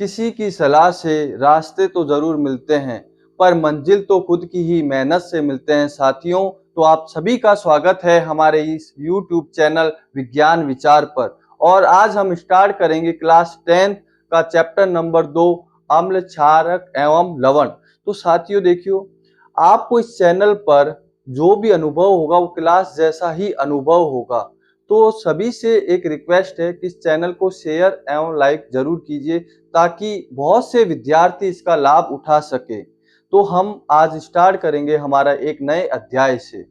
किसी की सलाह से रास्ते तो जरूर मिलते हैं, पर मंजिल तो खुद की ही मेहनत से मिलते हैं। साथियों, तो आप सभी का स्वागत है हमारे इस YouTube चैनल विज्ञान विचार पर। और आज हम स्टार्ट करेंगे क्लास 10 का चैप्टर नंबर 2, अम्ल, क्षारक एवं लवण। तो साथियों देखियो, आपको इस चैनल पर जो भी अनुभव होगा वो क्लास जैसा ही अनुभव होगा। तो सभी से एक रिक्वेस्ट है कि इस चैनल को शेयर एवं लाइक जरूर कीजिए, ताकि बहुत से विद्यार्थी इसका लाभ उठा सके। तो हम आज स्टार्ट करेंगे हमारा एक नए अध्याय से।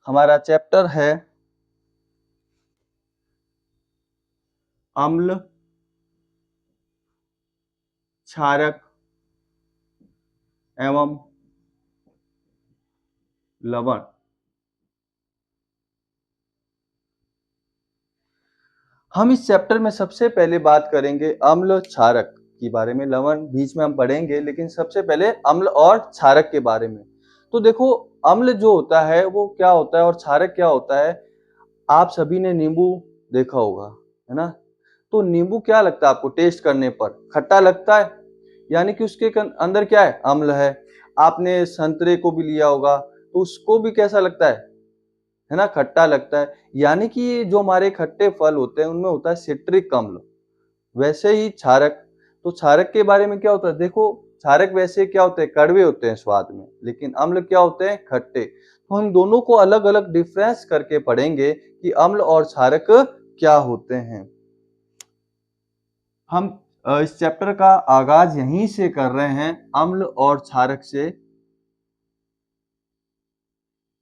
हमारा चैप्टर है अम्ल, क्षारक एवं लवण। हम इस चैप्टर में सबसे पहले बात करेंगे अम्ल क्षारक के बारे में। लवण बीच में हम पढ़ेंगे, लेकिन सबसे पहले अम्ल और क्षारक के बारे में। तो देखो, अम्ल जो होता है वो क्या होता है और क्षारक क्या होता है। आप सभी ने नींबू देखा होगा, है ना। तो नींबू क्या लगता है आपको टेस्ट करने पर? खट्टा लगता है, यानी कि उसके अंदर क्या है? अम्ल है। आपने संतरे को भी लिया होगा, तो उसको भी कैसा लगता है ना, खट्टा लगता है। यानी कि ये जो हमारे खट्टे फल होते हैं उनमें होता है सिट्रिक अम्ल। वैसे ही क्षारक, तो क्षारक के बारे में क्या होता है? देखो, क्षारक वैसे क्या होते हैं? कड़वे होते हैं स्वाद में, लेकिन अम्ल क्या होते हैं? खट्टे। तो हम दोनों को अलग अलग डिफरेंस करके पढ़ेंगे कि अम्ल और क्षारक क्या होते हैं। हम इस चैप्टर का आगाज यहीं से कर रहे हैं, अम्ल और क्षारक से।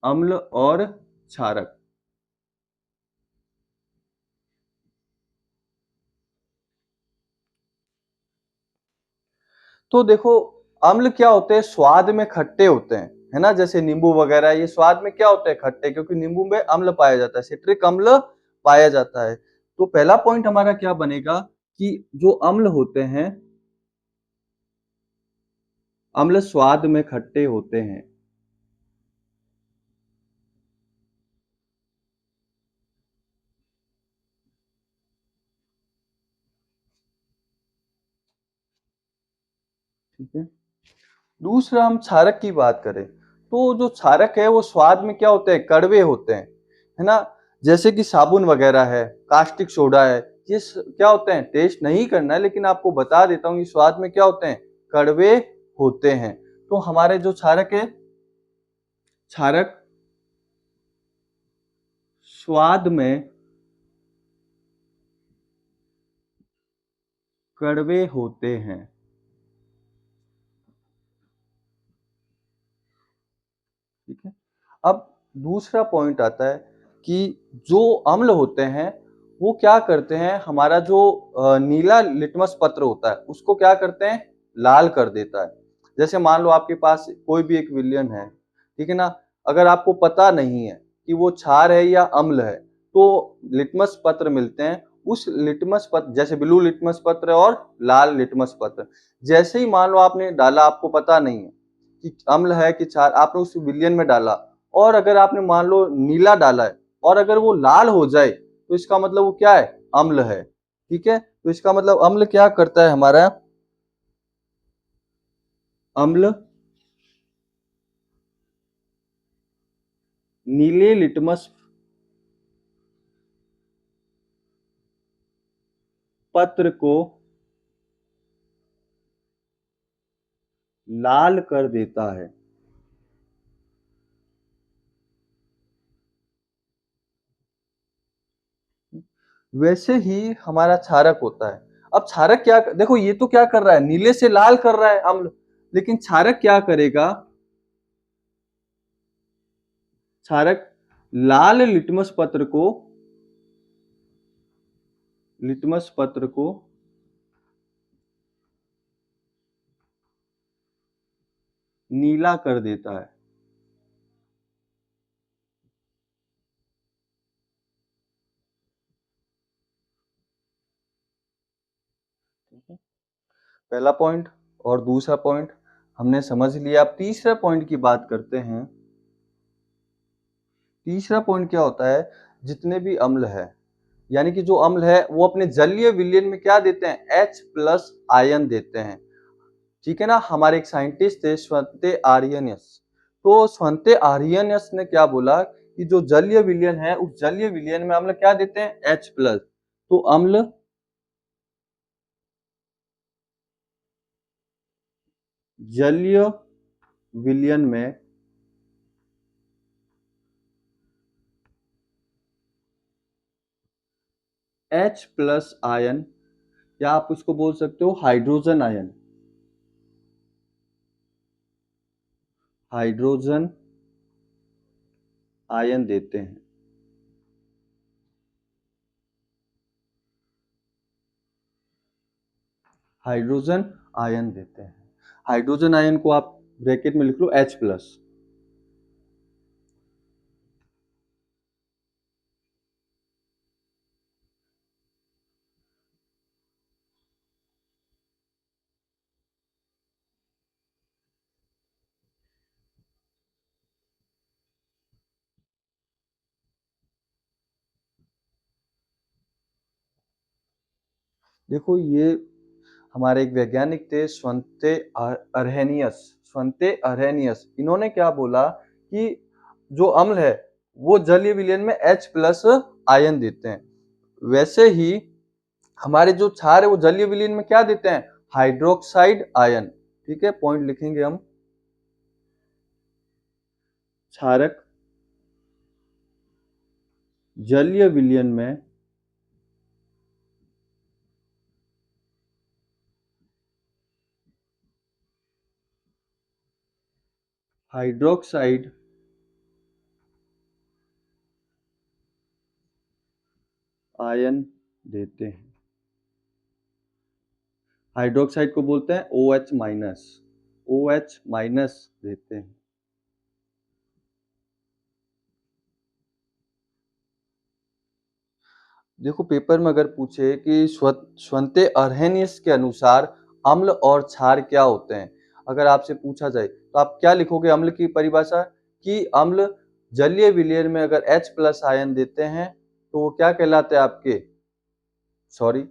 अम्ल और क्षारक। तो देखो, अम्ल क्या होते हैं? स्वाद में खट्टे होते हैं, है ना। जैसे नींबू वगैरह, ये स्वाद में क्या होते हैं? खट्टे, क्योंकि नींबू में अम्ल पाया जाता है, सिट्रिक अम्ल पाया जाता है। तो पहला पॉइंट हमारा क्या बनेगा कि जो अम्ल होते हैं, अम्ल स्वाद में खट्टे होते हैं। ठीक है। दूसरा, हम क्षारक की बात करें तो जो क्षारक है वो स्वाद में क्या होते हैं? कड़वे होते हैं, है ना। जैसे कि साबुन वगैरह है, कास्टिक सोडा है, ये क्या होते हैं? टेस्ट नहीं करना है, लेकिन आपको बता देता हूँ, ये स्वाद में क्या होते हैं? कड़वे होते हैं। तो हमारे जो क्षारक है, क्षारक स्वाद में कड़वे होते हैं। ठीक है। अब दूसरा पॉइंट आता है कि जो अम्ल होते हैं वो क्या करते हैं? हमारा जो नीला लिटमस पत्र होता है उसको क्या करते हैं? लाल कर देता है। जैसे मान लो आपके पास कोई भी एक विलयन है, ठीक है ना। अगर आपको पता नहीं है कि वो क्षार है या अम्ल है, तो लिटमस पत्र मिलते हैं। उस लिटमस पत्र, जैसे ब्लू लिटमस पत्र और लाल लिटमस पत्र, जैसे ही मान लो आपने डाला, आपको पता नहीं है कि अम्ल है कि क्षार, आपने उस विलयन में डाला, और अगर आपने मान लो नीला डाला है और अगर वो लाल हो जाए, तो इसका मतलब वो क्या है? अम्ल है। ठीक है। तो इसका मतलब अम्ल क्या करता है हमारा? अम्ल नीले लिटमस पत्र को लाल कर देता है। वैसे ही हमारा क्षारक होता है। अब क्षारक क्या, देखो ये तो क्या कर रहा है? नीले से लाल कर रहा है अम्ल, लेकिन क्षारक क्या करेगा? क्षारक लाल लिटमस पत्र को नीला कर देता है। पहला पॉइंट और दूसरा पॉइंट हमने समझ लिया। अब तीसरा पॉइंट की बात करते हैं। तीसरा पॉइंट क्या होता है? जितने भी अम्ल है, यानी कि जो अम्ल है वो अपने जलीय विलयन में क्या देते हैं, H प्लस आयन देते हैं। ठीक है ना। हमारे एक साइंटिस्ट थे स्वंते आर्यनियस, तो स्वंते आर्यनियस ने क्या बोला कि जो जलीय विलयन है उस जलीय विलयन में अम्ल क्या देते हैं, H प्लस। तो अम्ल जलीय विलयन में H प्लस आयन, या आप उसको बोल सकते हो हाइड्रोजन आयन, हाइड्रोजन आयन देते हैं। हाइड्रोजन आयन देते हैं। हाइड्रोजन आयन को आप ब्रैकेट में लिख लो H प्लस। देखो ये हमारे एक वैज्ञानिक थे स्वंते अरहेनियस, स्वंते अरहेनियस। इन्होंने क्या बोला कि जो अम्ल है वो जलीय विलयन में H प्लस आयन देते हैं। वैसे ही हमारे जो क्षार है वो जलीय विलयन में क्या देते हैं, हाइड्रोक्साइड आयन। ठीक है, पॉइंट लिखेंगे हम, क्षारक जलीय विलयन में हाइड्रोक्साइड आयन देते हैं। हाइड्रोक्साइड को बोलते हैं OH माइनस, OH माइनस देते हैं। देखो पेपर में अगर पूछे कि स्वंते अरहेनियस के अनुसार अम्ल और क्षार क्या होते हैं, अगर आपसे पूछा जाए तो आप क्या लिखोगे अम्ल की परिभाषा, कि अम्ल जलीय विलयन में अगर H प्लस आयन देते हैं तो वो क्या कहलाते हैं आपके, सॉरी,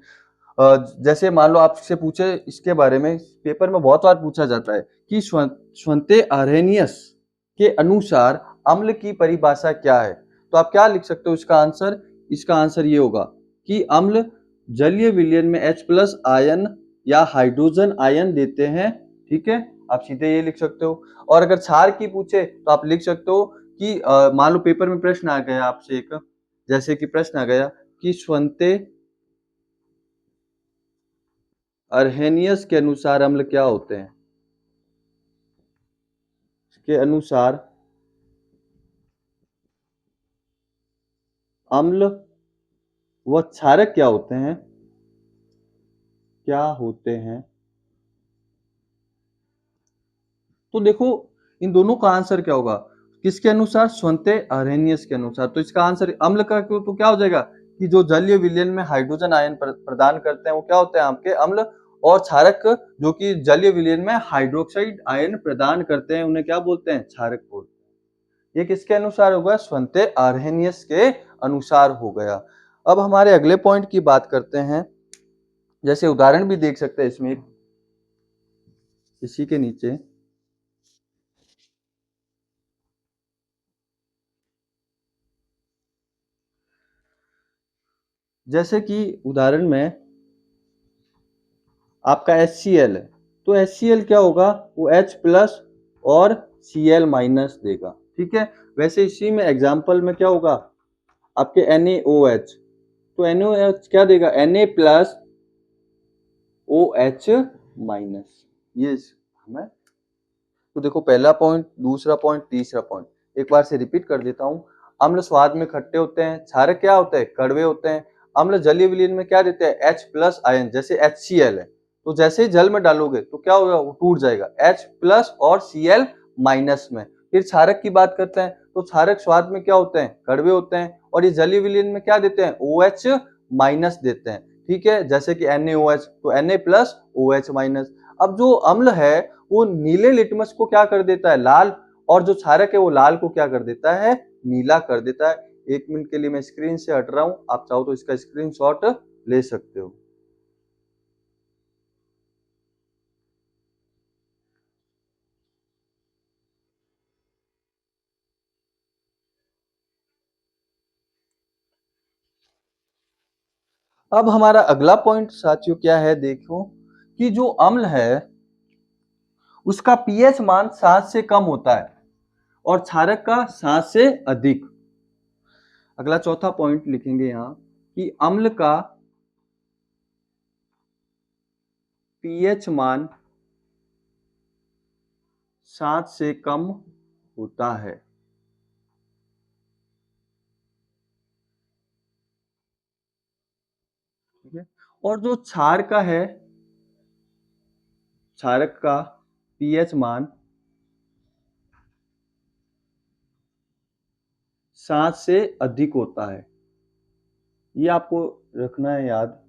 जैसे मान लो आपसे पूछे इसके बारे में, पेपर में बहुत बार पूछा जाता है कि स्वंते अरहेनियस के अनुसार अम्ल की परिभाषा क्या है, तो आप क्या लिख सकते हो इसका आंसर, इसका आंसर ये होगा कि अम्ल जलीय विलयन में H प्लस आयन या हाइड्रोजन आयन देते हैं। ठीक है, आप सीधे ये लिख सकते हो। और अगर क्षार की पूछे तो आप लिख सकते हो कि मान लो पेपर में प्रश्न आ गया आपसे एक, जैसे कि प्रश्न आ गया कि स्वंते अरहेनियस के अनुसार अम्ल क्या होते हैं, के अनुसार अम्ल व क्षारक क्या होते हैं, क्या होते हैं। तो देखो इन दोनों का आंसर क्या होगा, किसके अनुसार, स्वंते अरहेनियस के अनुसार। तो इसका आंसर अम्ल का क्यों, तो क्या हो जाएगा कि जो जलीय विलयन में हाइड्रोजन आयन प्रदान करते हैं वो क्या होते हैं आपके अम्ल, और क्षारक जो कि जलीय विलयन में हाइड्रोक्साइड आयन प्रदान करते हैं उन्हें क्या बोलते हैं, क्षारक बोलते हैं। ये किसके अनुसार होगा, स्वंते अरहेनियस के अनुसार हो गया। अब हमारे अगले पॉइंट की बात करते हैं, जैसे उदाहरण भी देख सकते हैं इसमें इसी के नीचे, जैसे कि उदाहरण में आपका HCl है, तो HCl क्या होगा, वो H प्लस और Cl माइनस देगा। ठीक है, वैसे इसी में एग्जाम्पल में क्या होगा आपके NaOH, तो NaOH क्या देगा, Na प्लस OH माइनस। ये हमें, तो देखो पहला पॉइंट, दूसरा पॉइंट, तीसरा पॉइंट एक बार से रिपीट कर देता हूँ। अम्ल स्वाद में खट्टे होते हैं, क्षारक क्या होते हैं, कड़वे होते हैं। अम्ल जलीय विलयन में क्या देते हैं, H प्लस आयन, जैसे HCl है, तो जैसे ही जल में डालोगे तो क्या होगा, वो टूट जाएगा H प्लस और Cl माइनस में। फिर क्षारक की बात करते हैं, तो क्षारक स्वाद में क्या होते हैं, कड़वे होते हैं, और ये जलीय विलयन में क्या देते हैं, OH माइनस देते हैं। ठीक है, जैसे कि NaOH, तो Na प्लस OH माइनस। अब जो अम्ल है वो नीले लिटमस को क्या कर देता है, लाल, और जो क्षारक है वो लाल को क्या कर देता है, नीला कर देता है। 1 मिनट के लिए मैं स्क्रीन से हट रहा हूँ, आप चाहो तो इसका स्क्रीनशॉट ले सकते हो। अब हमारा अगला पॉइंट साथियों क्या है, देखो कि जो अम्ल है उसका पीएच मान 7 से कम होता है और क्षारक का 7 से अधिक। अगला चौथा पॉइंट लिखेंगे यहाँ कि अम्ल का पीएच मान 7 से कम होता है। ठीक है, और जो क्षार का है, क्षारक का पीएच मान 7 से अधिक होता है। ये आपको रखना है याद।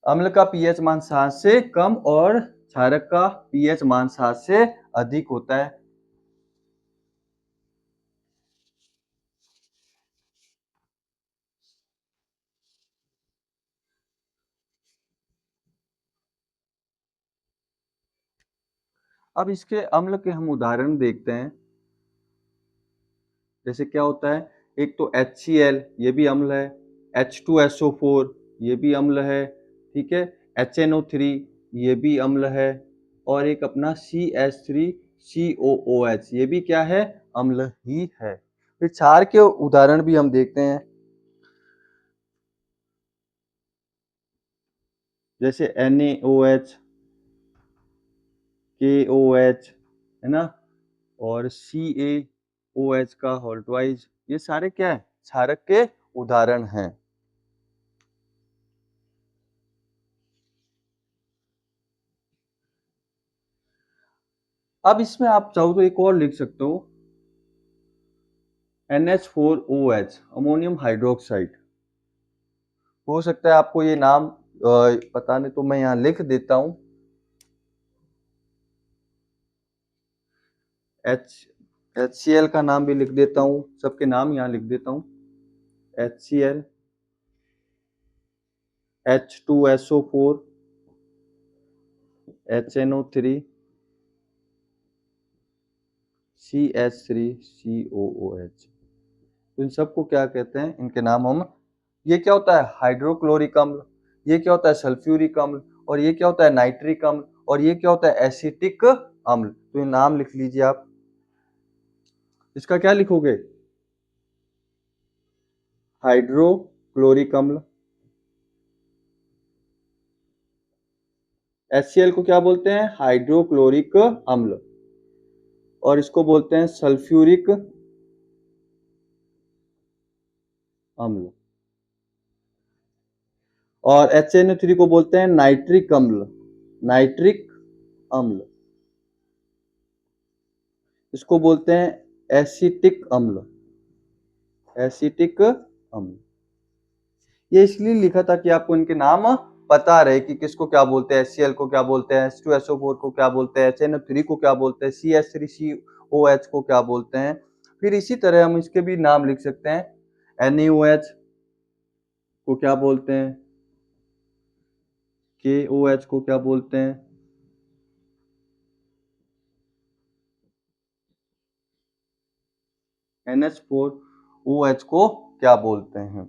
अम्ल का पीएच मान 7 से कम और क्षारक का पीएच मान 7 से अधिक होता है। अब इसके अम्ल के हम उदाहरण देखते हैं। जैसे क्या होता है, एक तो HCl ये भी अम्ल है, H2SO4 ये भी अम्ल है, ठीक है, HNO3 ये भी अम्ल है, और एक अपना CH3COOH ये भी क्या है, अम्ल ही है। फिर क्षार के उदाहरण भी हम देखते हैं, जैसे NaOH, KOH है ना, और CaOH का होल्टवाइज, ये सारे क्या है, क्षारक के उदाहरण हैं। अब इसमें आप चाहो तो एक और लिख सकते हो, NH4OH अमोनियम हाइड्रोक्साइड। हो सकता है आपको ये नाम पता नहीं, तो मैं यहाँ लिख देता हूँ। एच HCl का नाम भी लिख देता हूँ, सबके नाम यहाँ लिख देता हूँ। HCl, H2SO4, HNO3, CH3COOH। तो इन सबको क्या कहते हैं, इनके नाम हम, ये क्या होता है, हाइड्रोक्लोरिक अम्ल, ये क्या होता है, सल्फ्यूरिक अम्ल, और ये क्या होता है, नाइट्रिक अम्ल, और ये क्या होता है, एसिटिक अम्ल। तो ये नाम लिख लीजिए आप। इसका क्या लिखोगे, हाइड्रोक्लोरिक अम्ल। HCl को क्या बोलते हैं, हाइड्रोक्लोरिक अम्ल, और इसको बोलते हैं सल्फ्यूरिक अम्ल, और HNO3 को बोलते हैं नाइट्रिक अम्ल, नाइट्रिक अम्ल, इसको बोलते हैं एसिटिक अम्ल, एसिटिक अम्ल। ये इसलिए लिखा था कि आपको इनके नाम पता रहे कि किसको क्या बोलते हैं, HCl को क्या बोलते हैं, H2SO4 को क्या बोलते हैं, HNO3 को क्या बोलते हैं, CH3COH को क्या बोलते हैं। फिर इसी तरह हम इसके भी नाम लिख सकते हैं, NaOH को क्या बोलते हैं, KOH को क्या बोलते हैं, NH4OH को क्या बोलते हैं।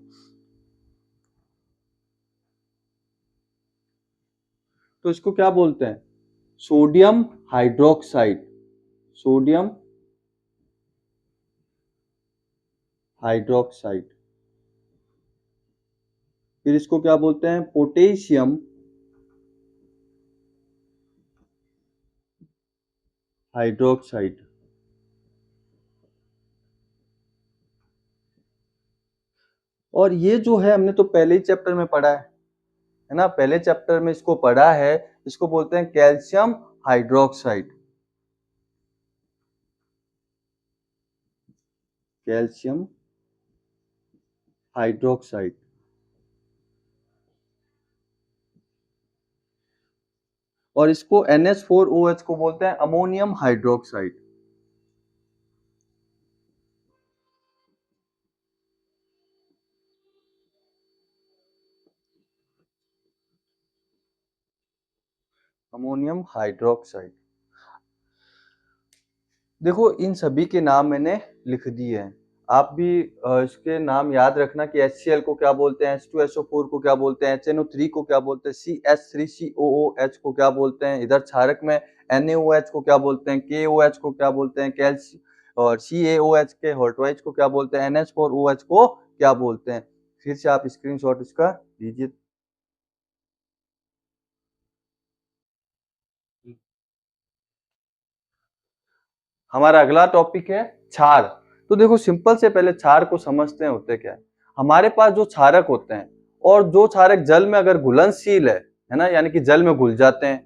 तो इसको क्या बोलते हैं, सोडियम हाइड्रोक्साइड, सोडियम हाइड्रोक्साइड। फिर इसको क्या बोलते हैं, पोटेशियम हाइड्रोक्साइड। और ये जो है हमने तो पहले ही चैप्टर में पढ़ा है ना, पहले चैप्टर में इसको पढ़ा है, इसको बोलते हैं कैल्शियम हाइड्रोक्साइड, कैल्शियम हाइड्रोक्साइड। और इसको NH4OH को बोलते हैं अमोनियम हाइड्रोक्साइड। Ammonium hydroxide. देखो इन सभी के नाम मैंने लिख दिए हैं, आप भी इसके नाम याद रखना कि HCl को क्या बोलते हैं, H2SO4 को क्या बोलते हैं, HNO3 को क्या बोलते हैं, CH3COOH को क्या बोलते हैं, इधर क्षारक में NaOH को क्या बोलते हैं, KOH को क्या बोलते हैं, कैल्शियम और CaOH के हॉटवाइज को क्या बोलते हैं, NH4OH को क्या बोलते हैं। फिर से आप स्क्रीनशॉट इसका लीजिए। हमारा अगला टॉपिक है क्षार। तो देखो सिंपल से पहले क्षार को समझते हैं होते क्या है। हमारे पास जो क्षारक होते हैं और जो क्षारक जल में अगर घुलनशील है ना, यानी कि जल में घुल जाते हैं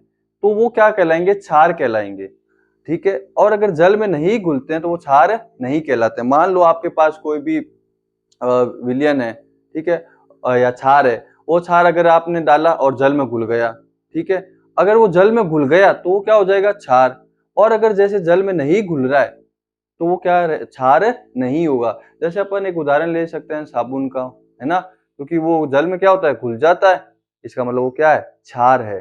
तो वो क्या कहलाएंगे, क्षार कहलाएंगे। ठीक है, और अगर जल में नहीं घुलते हैं तो वो क्षार नहीं कहलाते। मान लो आपके पास कोई भी विलयन है, ठीक है, या क्षार है, वो क्षार अगर आपने डाला और जल में घुल गया, ठीक है, अगर वो जल में घुल गया तो वो क्या हो जाएगा, क्षार। और अगर जैसे जल में नहीं घुल रहा है तो वो क्या क्षार नहीं होगा। जैसे अपन एक उदाहरण ले सकते हैं साबुन का, है ना, क्योंकि वो जल में क्या होता है, घुल जाता है, इसका मतलब वो क्या है, क्षार है।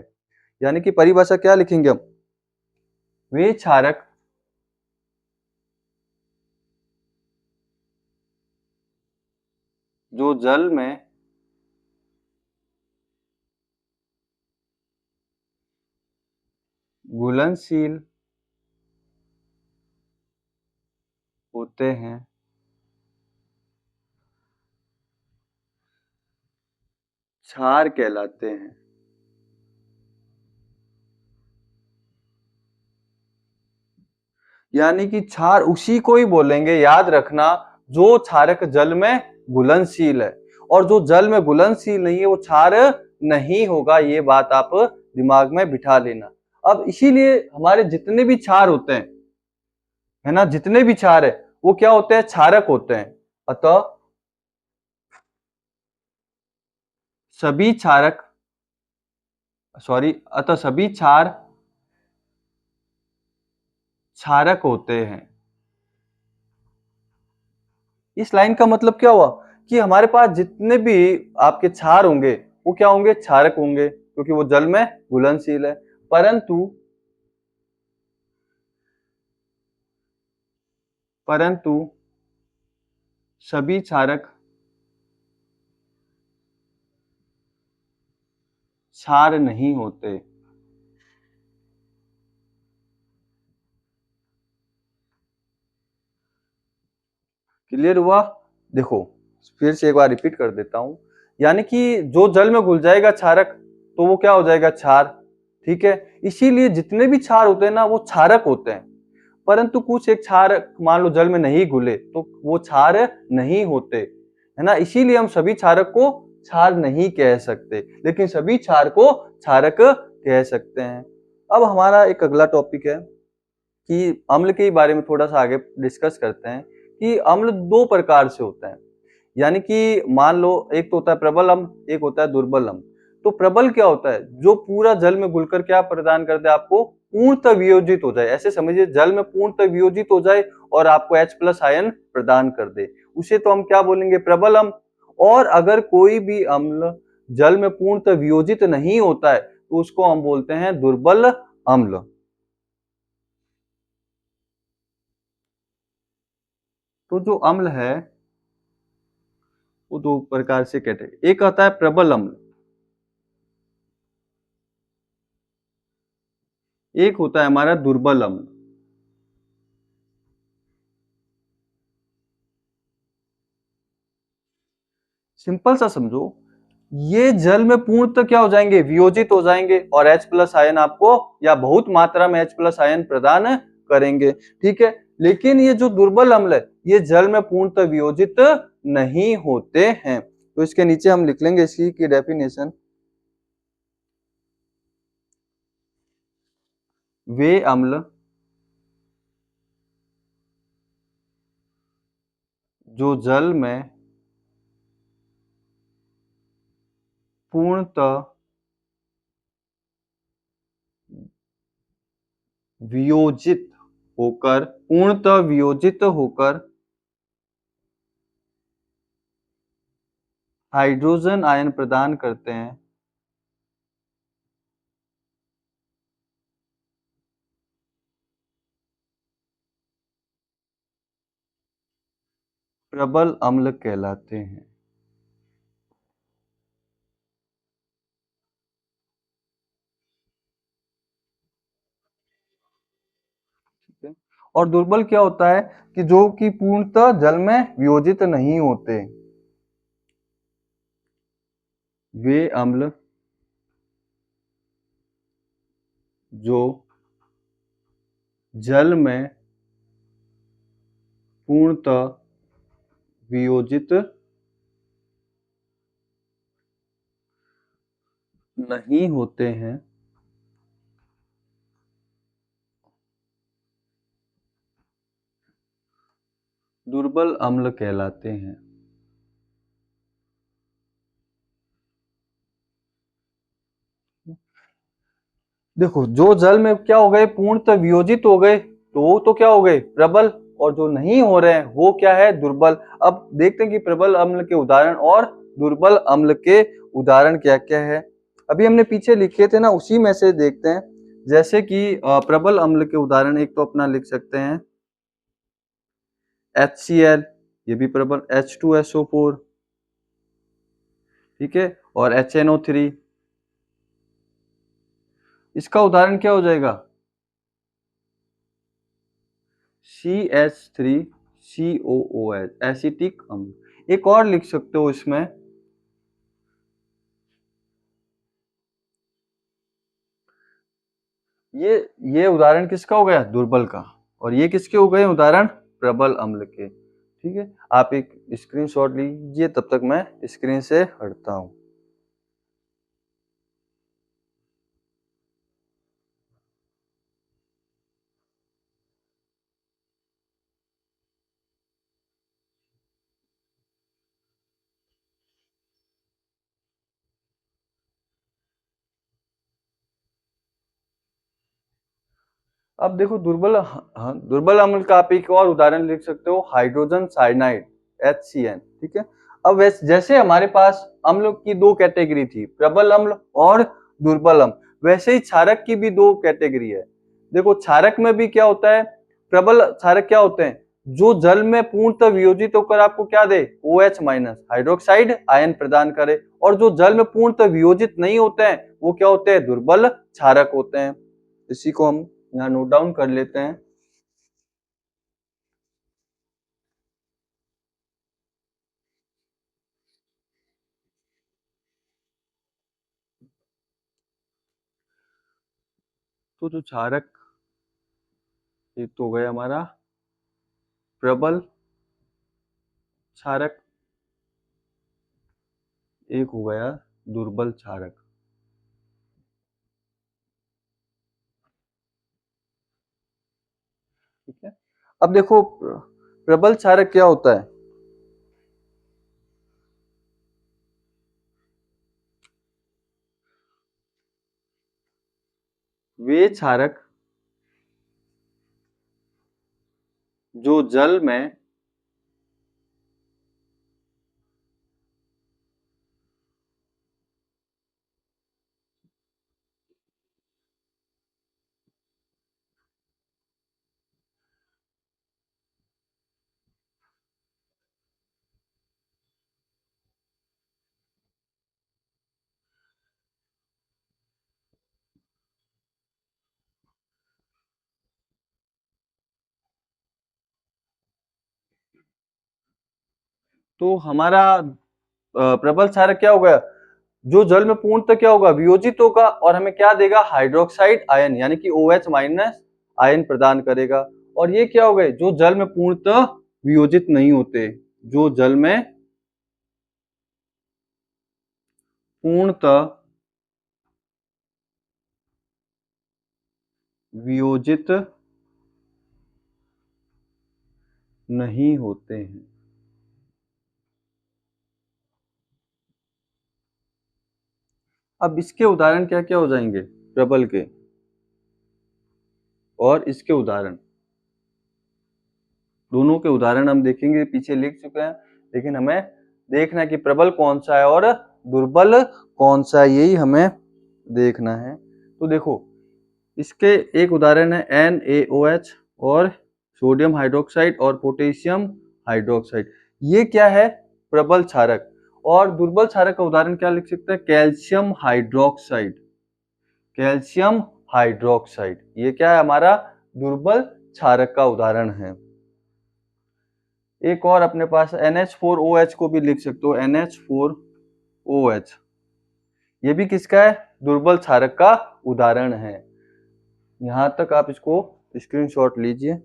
यानी कि परिभाषा क्या लिखेंगे हम, वे क्षारक जो जल में घुलनशील होते हैं, क्षार कहलाते हैं। यानी कि क्षार उसी को ही बोलेंगे, याद रखना, जो क्षारक जल में घुलनशील है, और जो जल में घुलनशील नहीं है वो क्षार नहीं होगा। ये बात आप दिमाग में बिठा लेना। अब इसीलिए हमारे जितने भी क्षार होते हैं, है ना, जितने भी क्षार है वो क्या होते हैं, क्षारक होते हैं। अतः सभी क्षारक सॉरी अतः सभी क्षार क्षारक होते हैं। इस लाइन का मतलब क्या हुआ कि हमारे पास जितने भी आपके क्षार होंगे वो क्या होंगे, क्षारक होंगे, क्योंकि वो जल में घुलनशील है। परंतु परंतु सभी क्षारक क्षार नहीं होते। क्लियर हुआ? देखो फिर से एक बार रिपीट कर देता हूं। यानी कि जो जल में घुल जाएगा क्षारक तो वो क्या हो जाएगा, क्षार। ठीक है, इसीलिए जितने भी क्षार होते हैं ना वो क्षारक होते हैं। परंतु कुछ एक क्षार मान लो जल में नहीं घुले तो वो क्षार नहीं होते, है ना। इसीलिए हम सभी क्षारक को क्षार नहीं कह सकते, लेकिन सभी क्षार को क्षारक कह सकते हैं। अब हमारा एक अगला टॉपिक है कि अम्ल के बारे में थोड़ा सा आगे डिस्कस करते हैं कि अम्ल दो प्रकार से होता है। यानी कि मान लो एक तो होता है प्रबल अम्ल, एक होता है दुर्बल अम्ल। तो प्रबल क्या होता है, जो पूरा जल में घुलकर क्या प्रदान कर दे, आपको पूर्णतः वियोजित हो जाए। ऐसे समझिए जल में पूर्णतः वियोजित हो जाए और आपको H+ आयन प्रदान कर दे, उसे तो हम क्या बोलेंगे, प्रबल अम्ल। और अगर कोई भी अम्ल जल में पूर्णतः वियोजित नहीं होता है तो उसको हम बोलते हैं दुर्बल अम्ल। तो जो अम्ल है वो दो प्रकार से कहते, एक आता है प्रबल अम्ल, एक होता है हमारा दुर्बल अम्ल। सिंपल सा समझो, ये जल में पूर्णतः क्या हो जाएंगे, वियोजित हो जाएंगे और H+ आयन आपको या बहुत मात्रा में H+ आयन प्रदान करेंगे। ठीक है, लेकिन ये जो दुर्बल अम्ल है ये जल में पूर्णतः वियोजित नहीं होते हैं। तो इसके नीचे हम लिख लेंगे इसकी की डेफिनेशन, वे अम्ल जो जल में पूर्णतः वियोजित होकर, पूर्णतः वियोजित होकर हाइड्रोजन आयन प्रदान करते हैं। प्रबल अम्ल कहलाते हैं। ठीक है? और दुर्बल क्या होता है कि जो कि पूर्णतः जल में वियोजित नहीं होते। वे अम्ल जो जल में पूर्णतः वियोजित नहीं होते हैं, दुर्बल अम्ल कहलाते हैं। देखो, जो जल में क्या हो गए, पूर्णतः वियोजित हो गए, तो वो तो क्या हो गए, प्रबल। और जो नहीं हो रहे हैं वो क्या है, दुर्बल। अब देखते हैं कि प्रबल अम्ल के उदाहरण और दुर्बल अम्ल के उदाहरण क्या क्या है। अभी हमने पीछे लिखे थे ना, उसी में से देखते हैं। जैसे कि प्रबल अम्ल के उदाहरण एक तो अपना लिख सकते हैं HCl, ये भी प्रबल, H2SO4, ठीक है, और HNO3। इसका उदाहरण क्या हो जाएगा, CH3COOH, एसिटिक अम्ल। एक और लिख सकते हो इसमें, ये ये उदाहरण किसका हो गया, दुर्बल का। और ये किसके हो गए उदाहरण, प्रबल अम्ल के। ठीक है, आप एक स्क्रीनशॉट लीजिए, तब तक मैं स्क्रीन से हटता हूं। अब देखो दुर्बल, हाँ, दुर्बल अम्ल का आप एक और उदाहरण लिख सकते हो, हाइड्रोजन साइनाइड, HCN। ठीक है, अब वैसे जैसे हमारे पास अम्ल की दो कैटेगरी थी, प्रबल अम्ल और दुर्बल अम्ल, वैसे ही क्षारक की भी दो कैटेगरी है। देखो, क्षारक में भी क्या होता है, प्रबल क्षारक क्या होते हैं, जो जल में पूर्णतः वियोजित होकर आपको क्या दे, OH माइनस हाइड्रोक्साइड आयन प्रदान करे। और जो जल में पूर्णतः वियोजित नहीं होते हैं वो क्या होते हैं, दुर्बल क्षारक होते हैं। इसी को हम यहाँ नोट डाउन कर लेते हैं। तो जो क्षारक, एक तो हो गया हमारा प्रबल क्षारक, एक हो गया दुर्बल क्षारक। ठीक है, अब देखो प्रबल क्षारक क्या होता है, वे क्षारक जो जल में तो हमारा प्रबल क्षारक क्या होगा, जो जल में पूर्णतः क्या होगा, वियोजित होगा, और हमें क्या देगा, हाइड्रोक्साइड आयन यानी कि OH माइनस आयन प्रदान करेगा। और ये क्या हो गए, जो जल में पूर्णतः वियोजित नहीं होते, जो जल में पूर्णतः वियोजित नहीं होते हैं। अब इसके उदाहरण क्या क्या हो जाएंगे, प्रबल के, और इसके उदाहरण, दोनों के उदाहरण हम देखेंगे, पीछे लिख चुके हैं, लेकिन हमें देखना है कि प्रबल कौन सा है और दुर्बल कौन सा है, यही हमें देखना है। तो देखो, इसके एक उदाहरण है NaOH और सोडियम हाइड्रोक्साइड और पोटेशियम हाइड्रोक्साइड। ये क्या है? प्रबल क्षारक। और दुर्बल क्षारक का उदाहरण क्या लिख सकते हैं? Calcium hydroxide. कैल्शियम हाइड्रोक्साइड ये क्या है? हमारा दुर्बल क्षारक का उदाहरण है। एक और अपने पास NH4OH को भी लिख सकते हो, NH4OH। ये भी किसका है? दुर्बल क्षारक का उदाहरण है। यहां तक आप इसको स्क्रीनशॉट लीजिए।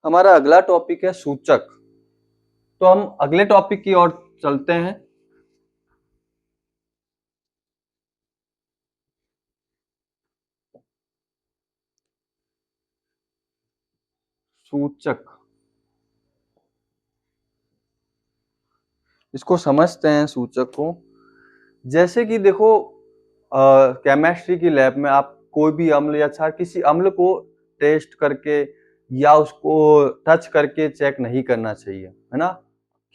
हमारा अगला टॉपिक है सूचक। तो हम अगले टॉपिक की ओर चलते हैं। सूचक, इसको समझते हैं सूचक को। जैसे कि देखो, केमिस्ट्री की लैब में आप कोई भी अम्ल या क्षार, किसी अम्ल को टेस्ट करके या उसको टच करके चेक नहीं करना चाहिए, है ना?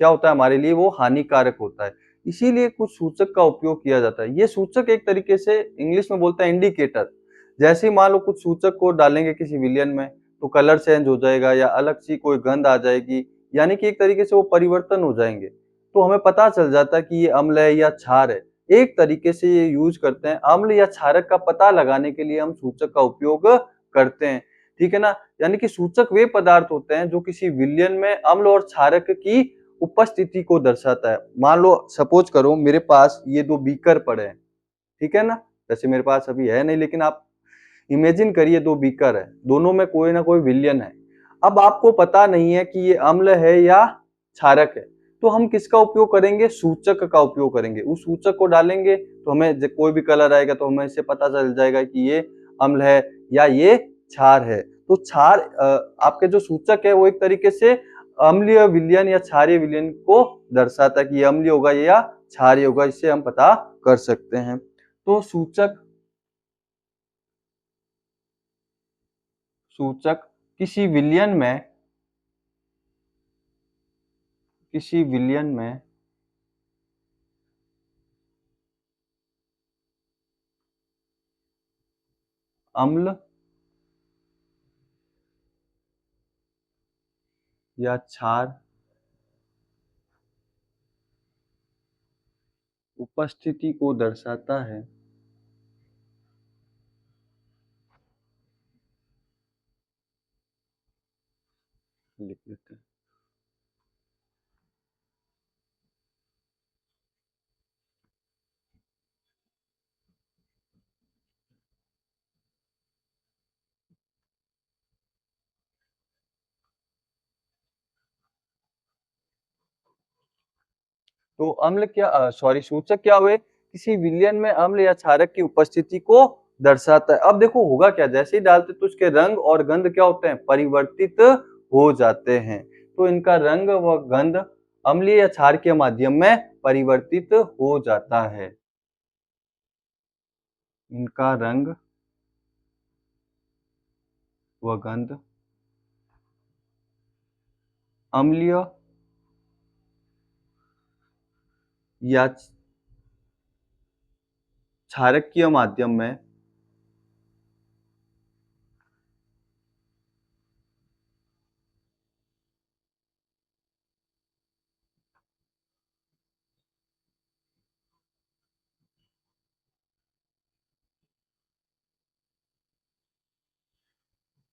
क्या होता है, हमारे लिए वो हानिकारक होता है। इसीलिए कुछ सूचक का उपयोग किया जाता है। ये सूचक एक तरीके से इंग्लिश में बोलते हैं इंडिकेटर। जैसे ही मान लो कुछ सूचक को डालेंगे किसी विलयन में, तो कलर चेंज हो जाएगा या अलग सी कोई गंध आ जाएगी, यानी कि एक तरीके से वो परिवर्तन हो जाएंगे। तो हमें पता चल जाता है कि ये अम्ल है या क्षार है। एक तरीके से ये यूज करते हैं, अम्ल या क्षारक का पता लगाने के लिए हम सूचक का उपयोग करते हैं, ठीक है ना? यानी कि सूचक वे पदार्थ होते हैं जो किसी विलयन में अम्ल और क्षारक की उपस्थिति को दर्शाता है। मान लो सपोज करो मेरे पास ये दो बीकर पड़े हैं, ठीक है ना? वैसे मेरे पास अभी है नहीं, लेकिन आप इमेजिन करिए दो बीकर है, दोनों में कोई ना कोई विलयन है। अब आपको पता नहीं है कि ये अम्ल है या क्षारक है, तो हम किसका उपयोग करेंगे? सूचक का उपयोग करेंगे। उस सूचक को डालेंगे तो हमें कोई भी कलर आएगा तो हमें इससे पता चल जाएगा कि ये अम्ल है या ये क्षार है। तो क्षार, आपके जो सूचक है वो एक तरीके से अम्लीय विलयन या क्षारीय विलयन को दर्शाता है कि ये अम्लीय होगा या क्षारीय होगा, इससे हम पता कर सकते हैं। तो सूचक, सूचक किसी विलयन में, किसी विलयन में अम्ल या क्षार उपस्थिति को दर्शाता है। लिख लेते हैं। तो अम्ल क्या, सॉरी, सूचक क्या हुए? किसी विलयन में अम्ल या क्षारक की उपस्थिति को दर्शाता है। अब देखो होगा क्या, जैसे ही डालते तो उसके रंग और गंध क्या होते हैं? परिवर्तित हो जाते हैं। तो इनका रंग व गंध अम्लीय या क्षार के माध्यम में परिवर्तित हो जाता है। इनका रंग व गंध अम्लीय या क्षारकीय माध्यम में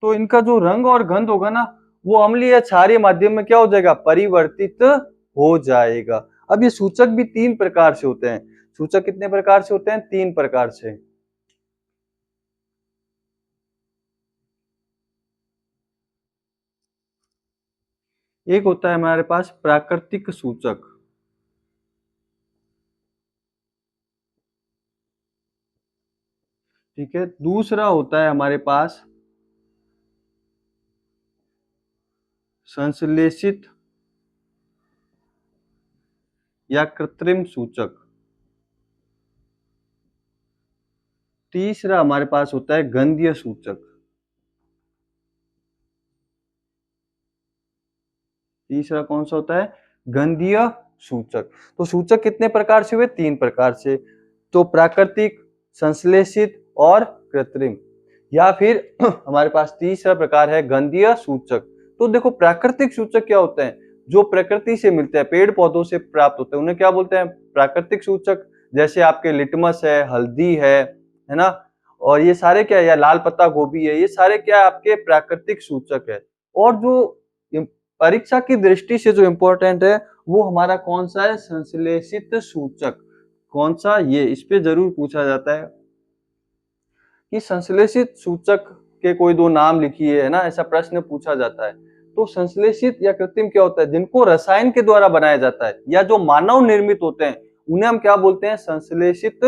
तो इनका जो रंग और गंध होगा ना, वो अम्लीय या क्षारीय माध्यम में क्या हो जाएगा? परिवर्तित हो जाएगा। अब ये सूचक भी तीन प्रकार से होते हैं। सूचक कितने प्रकार से होते हैं? तीन प्रकार से। एक होता है हमारे पास प्राकृतिक सूचक। ठीक है। दूसरा होता है हमारे पास संश्लेषित या कृत्रिम सूचक। तीसरा हमारे पास होता है गंधीय सूचक। तीसरा कौन सा होता है? गंधीय सूचक। तो सूचक कितने प्रकार से हुए? 3 प्रकार से। तो प्राकृतिक, संश्लेषित और कृत्रिम। या फिर हमारे पास तीसरा प्रकार है गंधीय सूचक। तो देखो प्राकृतिक सूचक क्या होते हैं? जो प्रकृति से मिलते हैं, पेड़ पौधों से प्राप्त होते हैं, उन्हें क्या बोलते हैं? प्राकृतिक सूचक। जैसे आपके लिटमस है, हल्दी है ना? और ये सारे क्या है? या लाल पत्ता गोभी है, ये सारे क्या है? आपके प्राकृतिक सूचक है। और जो परीक्षा की दृष्टि से जो इम्पोर्टेंट है वो हमारा कौन सा है? संश्लेषित सूचक। कौन सा? ये इस पे जरूर पूछा जाता है कि संश्लेषित सूचक के कोई 2 नाम लिखिए, है ना? ऐसा प्रश्न पूछा जाता है। तो संश्लेषित या कृत्रिम क्या होता है? जिनको रसायन के द्वारा बनाया जाता है या जो मानव निर्मित होते हैं, उन्हें हम क्या बोलते हैं? संश्लेषित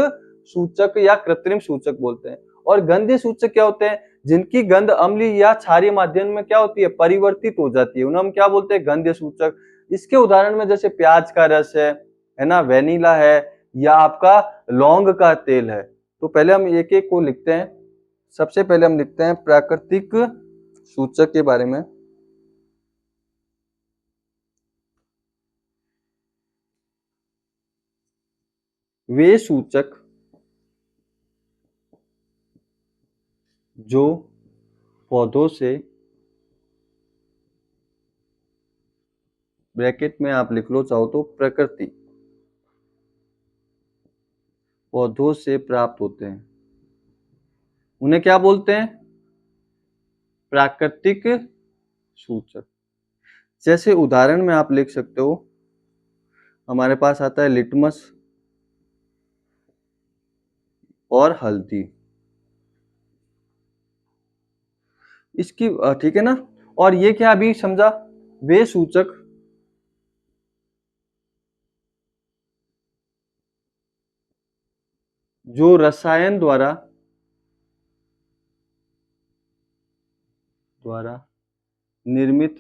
सूचक या कृत्रिम सूचक बोलते हैं। और गंधीय सूचक क्या होते हैं? जिनकी गंध अम्लीय या क्षारीय माध्यम में क्या होती है? परिवर्तित हो जाती है, उन्हें हम क्या बोलते हैं? गंधीय सूचक। इसके उदाहरण में जैसे प्याज का रस है ना? वेनिला है या आपका लौंग का तेल है। तो पहले हम एक एक को लिखते हैं। सबसे पहले हम लिखते हैं प्राकृतिक सूचक के बारे में। वे सूचक जो पौधों से, ब्रैकेट में आप लिख लो चाहो तो, प्रकृति, पौधों से प्राप्त होते हैं, उन्हें क्या बोलते हैं? प्राकृतिक सूचक। जैसे उदाहरण में आप लिख सकते हो, हमारे पास आता है लिटमस और हल्दी। इसकी ठीक है ना? और ये क्या अभी समझा? वे सूचक जो रसायन द्वारा निर्मित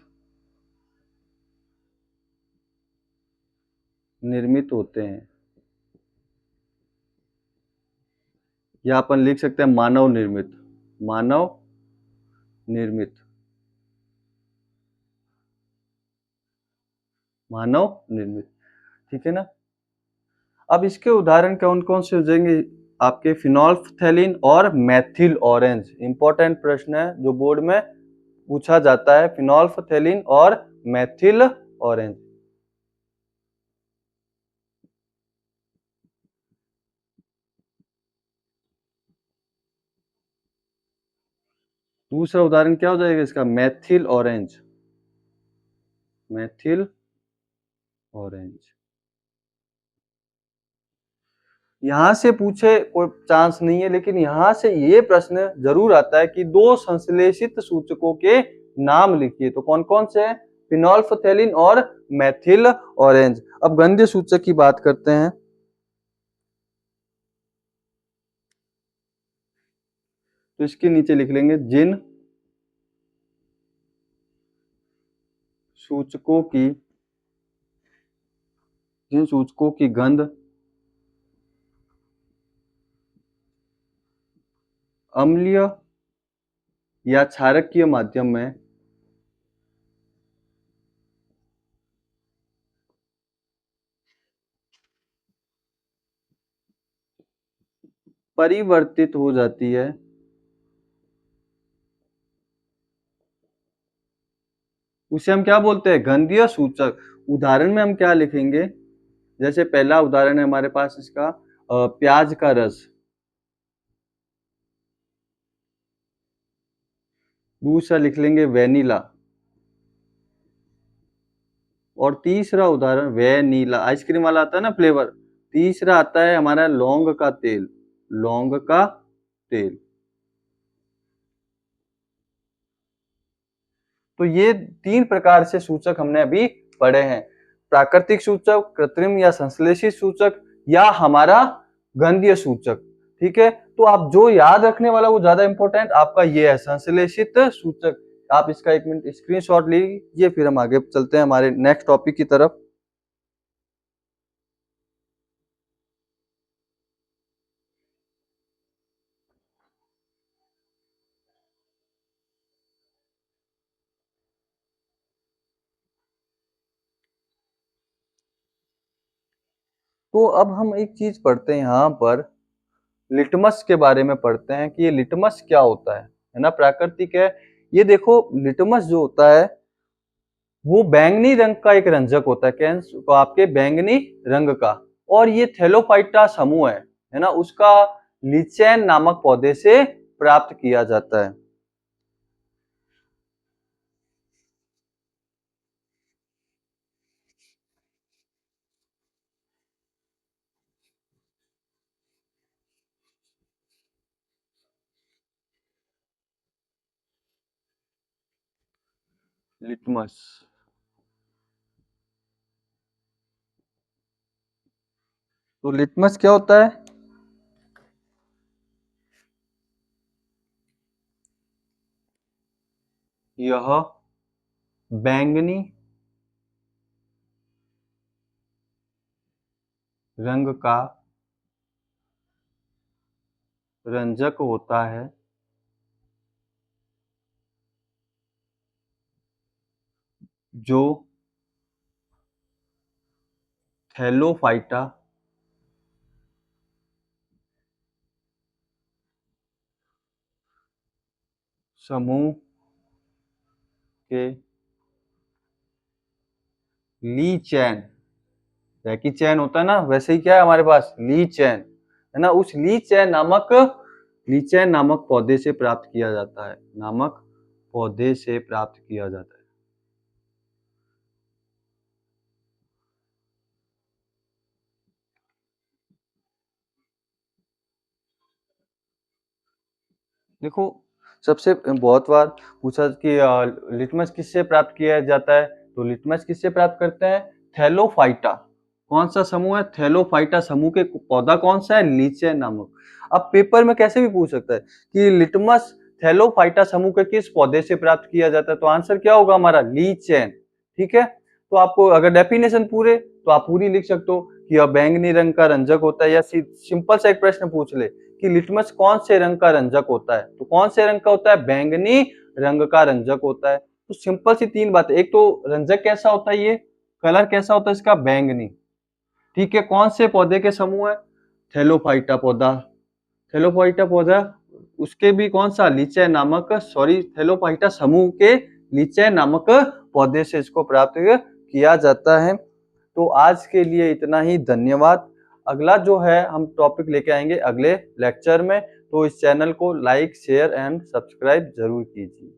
निर्मित होते हैं, या अपन लिख सकते हैं मानव निर्मित। मानव निर्मित, मानव निर्मित। ठीक है ना? अब इसके उदाहरण कौन कौन से हो जाएंगे? आपके फिनोल्फ्थेलिन और मेथिल ऑरेंज। इंपॉर्टेंट प्रश्न है जो बोर्ड में पूछा जाता है, फिनोल्फ्थेलिन और मेथिल ऑरेंज। दूसरा उदाहरण क्या हो जाएगा इसका? Methyl orange. Methyl orange. यहां से पूछे कोई चांस नहीं है, लेकिन यहां से ये प्रश्न जरूर आता है कि 2 संश्लेषित सूचकों के नाम लिखिए। तो कौन कौन से हैं? फिनोल्फ्थेलिन और मेथिल ऑरेंज। अब गंधीय सूचक की बात करते हैं। तो इसके नीचे लिख लेंगे सूचकों की जिन सूचकों की गंध अम्लीय या क्षारकीय माध्यम में परिवर्तित हो जाती है, उसे हम क्या बोलते हैं? गंधीय सूचक। उदाहरण में हम क्या लिखेंगे? जैसे पहला उदाहरण है हमारे पास इसका प्याज का रस। दूसरा लिख लेंगे वेनिला। और तीसरा उदाहरण वेनिला, आइसक्रीम वाला आता है ना फ्लेवर। तीसरा आता है हमारा लौंग का तेल। लौंग का तेल। तो ये 3 प्रकार से सूचक हमने अभी पढ़े हैं। प्राकृतिक सूचक, कृत्रिम या संश्लेषित सूचक, या हमारा गंधीय सूचक। ठीक है, तो आप जो याद रखने वाला वो ज्यादा इंपॉर्टेंट आपका ये है संश्लेषित सूचक। आप इसका 1 मिनट स्क्रीनशॉट लीजिए, फिर हम आगे चलते हैं हमारे नेक्स्ट टॉपिक की तरफ। तो अब हम एक चीज पढ़ते हैं यहाँ पर, लिटमस के बारे में पढ़ते हैं कि ये लिटमस क्या होता है ना, प्राकृतिक है। ये देखो लिटमस जो होता है वो बैंगनी रंग का एक रंजक होता है, तो आपके बैंगनी रंग का, और ये थैलोफाइटा समूह है ना, उसका लीचेन नामक पौधे से प्राप्त किया जाता है। लिटमस, तो लिटमस क्या होता है? यह बैंगनी रंग का रंजक होता है जो थैलोफाइटा समूह के ली चैन, जैकी चैन होता है ना, वैसे ही क्या है हमारे पास ली चैन, है ना, उस ली चैन नामक पौधे से प्राप्त किया जाता है, नामक पौधे से प्राप्त किया जाता है। देखो सबसे बहुत बार पूछा कि लिटमस किससे प्राप्त किया जाता है, तो लिटमस किससे प्राप्त करते हैं? थैलोफाइटा। कौन सा समूह है? थैलोफाइटा समूह के पौधा कौन सा है? लीचेन नामक। अब पेपर में कैसे भी पूछ सकता है कि लिटमस थैलोफाइटा समूह के किस पौधे से प्राप्त किया जाता है, तो आंसर क्या होगा हमारा? लीचेन। ठीक है, तो आपको अगर डेफिनेशन पूरे तो आप पूरी लिख सकते हो कि यह बैंगनी रंग का रंजक होता है, या सिंपल सा एक प्रश्न पूछ ले कि लिटमस कौन से रंग का रंजक होता है, तो कौन से रंग का होता है? बैंगनी रंग का रंजक होता है। तो सिंपल सी 3 बातें, एक तो रंजक कैसा होता है, ये कलर कैसा होता है इसका? बैंगनी। ठीक है, कौन से पौधे के समूह है? थैलोफाइटा पौधा। थैलोफाइटा पौधा, उसके भी कौन सा? लीचै नामक, सॉरी थैलोफाइटा समूह के लीचै नामक पौधे से इसको प्राप्त किया जाता है। तो आज के लिए इतना ही, धन्यवाद। अगला जो है हम टॉपिक लेके आएंगे अगले लेक्चर में, तो इस चैनल को लाइक शेयर एंड सब्सक्राइब जरूर कीजिए।